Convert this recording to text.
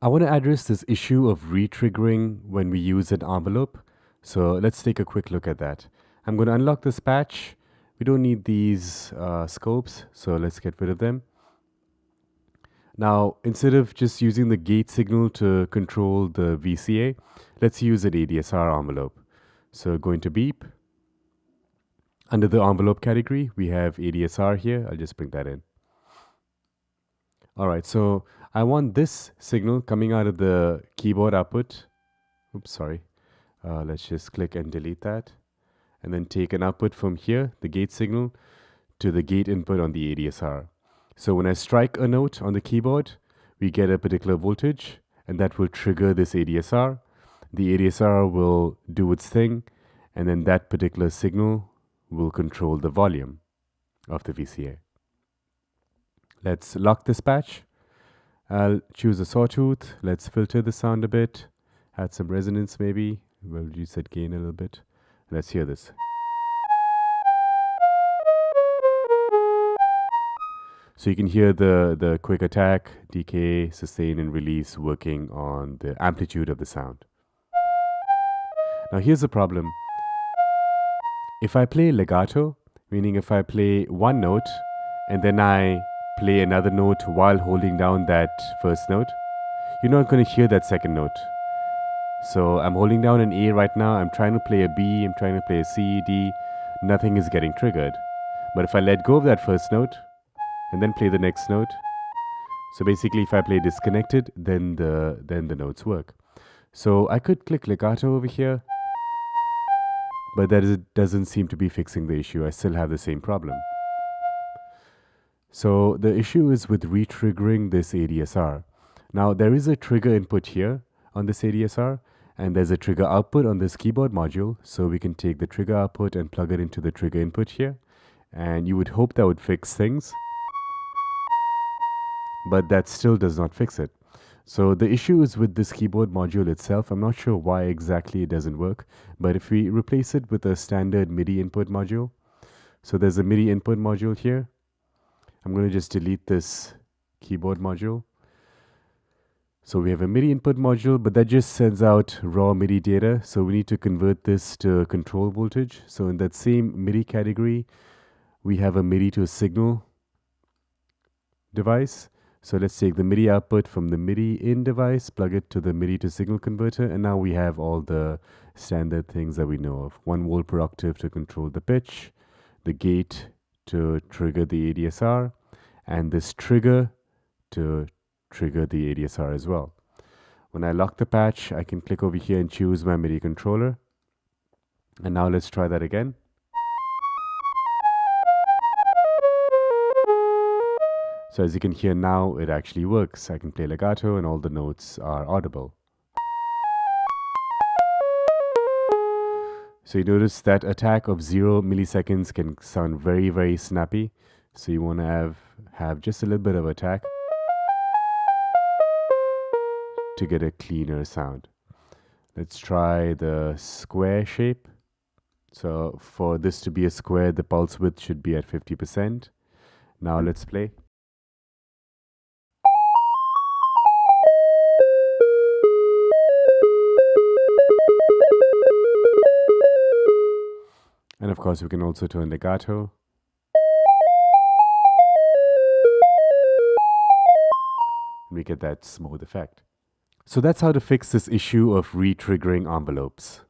I want to address this issue of retriggering when we use an envelope. So let's take a quick look at that. I'm going to unlock this patch. We don't need these scopes, so let's get rid of them. Now, instead of just using the gate signal to control the VCA, let's use an ADSR envelope. So going to BEAP. Under the envelope category, we have ADSR here. I'll just bring that in. All right, so I want this signal coming out of the keyboard output. Oops, sorry. Let's just click and delete that. And then take an output from here, the gate signal, to the gate input on the ADSR. So when I strike a note on the keyboard, we get a particular voltage, and that will trigger this ADSR. The ADSR will do its thing, and then that particular signal will control the volume of the VCA. Let's lock this patch. I'll choose a sawtooth. Let's filter the sound a bit, add some resonance maybe. We'll reset gain a little bit. Let's hear this. So you can hear the quick attack, decay, sustain, and release working on the amplitude of the sound. Now here's the problem. If I play legato, meaning if I play one note and then I play another note while holding down that first note, you're not going to hear that second note. So I'm holding down an A right now, I'm trying to play a B, I'm trying to play a C, D, nothing is getting triggered. But if I let go of that first note and then play the next note, so basically if I play disconnected, then the notes work. So I could click legato over here, but that doesn't seem to be fixing the issue. I still have the same problem. So the issue is with retriggering this ADSR. Now there is a trigger input here on this ADSR, and there's a trigger output on this keyboard module. So we can take the trigger output and plug it into the trigger input here. And you would hope that would fix things, but that still does not fix it. So the issue is with this keyboard module itself. I'm not sure why exactly it doesn't work, but if we replace it with a standard MIDI input module, so there's a MIDI input module here. I'm going to just delete this keyboard module. So we have a MIDI input module, but that just sends out raw MIDI data. So we need to convert this to control voltage. So in that same MIDI category, we have a MIDI to a signal device. So let's take the MIDI output from the MIDI in device, plug it to the MIDI to signal converter, and now we have all the standard things that we know of. 1 volt per octave to control the pitch, the gate to trigger the ADSR, and this trigger to trigger the ADSR as well. When I lock the patch, I can click over here and choose my MIDI controller. And now let's try that again. So as you can hear now, it actually works. I can play legato and all the notes are audible. So you notice that attack of 0 milliseconds can sound very, very snappy. So you want to have just a little bit of attack to get a cleaner sound. Let's try the square shape. So for this to be a square, the pulse width should be at 50%. Now let's play. And of course, we can also turn legato. And we get that smooth effect. So that's how to fix this issue of retriggering envelopes.